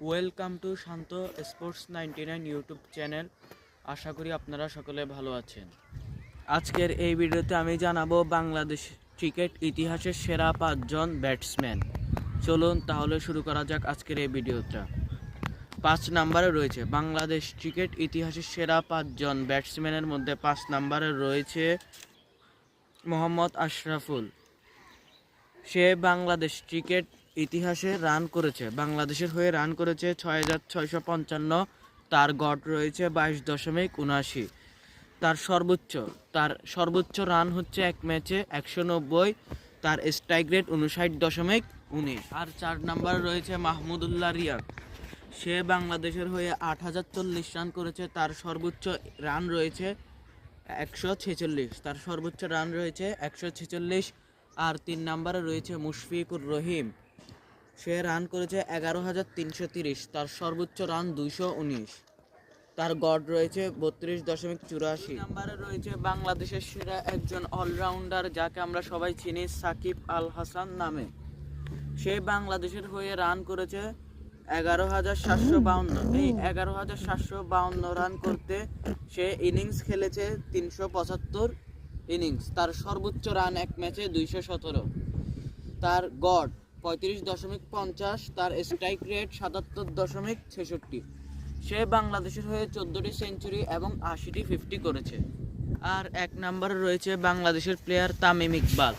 Welcome to Shanta sports 99 YouTube channel. আশা করি আপনারা সকলে ভালো আছেন। আজকের এই ভিডিওতে আমি জানাবো বাংলাদেশ ক্রিকেট ইতিহাসের সেরা 5জন ব্যাটসম্যান। চলুন তাহলে শুরু করা যাক আজকের এই ভিডিওটা। 5 নম্বরে রয়েছে বাংলাদেশ ক্রিকেট ইতিহাসের সেরা 5জন ব্যাটসম্যানের মধ্যে 5 নম্বরে রয়েছে মোহাম্মদ আশরাফুল। সে বাংলাদেশ ক্রিকেট ইতিহাসে বাংলাদেশের হয়ে রান করেছে 6,655। তার গড় রয়েছে 22.79। তার সর্বোচ্চ রান হচ্ছে এক ম্যাচে 190। তার স্ট্রাইক রেট 59.19। আর 4 নম্বরে রয়েছে মাহমুদুল্লাহ রিয়াদ। সে বাংলাদেশের হয়ে 8,040 রান করেছে। তার সর্বোচ্চ রান রয়েছে 146। আর 3 নম্বরে রয়েছে মুশফিকুর রহিম। সে রান করেছে 11,330। তার সর্বোচ্চ রান 219। তার গড় রয়েছে 32.84। নম্বরে রয়েছে বাংলাদেশের সেরা একজন অলরাউন্ডার, যাকে আমরা সবাই চিনি সাকিব আল হাসান নামে। সে বাংলাদেশের হয়ে রান করেছে 11,752। এই 11,752 রান করতে সে ইনিংস খেলেছে 375 ইনিংস। তার সর্বোচ্চ রান এক ম্যাচে 217। তার গড় 35.50। তার স্ট্রাইক রেট 77.66। সে বাংলাদেশের হয়ে 14টি সেঞ্চুরি এবং 80টি 50 করেছে। আর 1 নম্বরে রয়েছে বাংলাদেশের প্লেয়ার তামিম ইকবাল।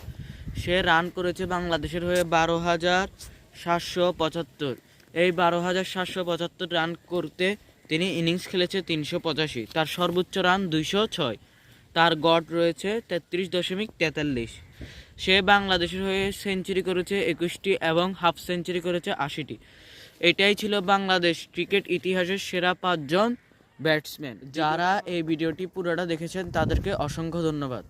সে রান করেছে বাংলাদেশের হয়ে 12,775। এই 12,775 রান করতে তিনি ইনিংস খেলেছে 385। তার সর্বোচ্চ রান 206। তার গড় রয়েছে 33.43। সে বাংলাদেশের হয়ে সেঞ্চুরি করেছে 21টি এবং হাফ সেঞ্চুরি করেছে 80টি। এটাই ছিল বাংলাদেশ ক্রিকেট ইতিহাসের সেরা 5জন ব্যাটসম্যান। যারা এই ভিডিওটি পুরোটা দেখেছেন তাদেরকে অসংখ্য ধন্যবাদ।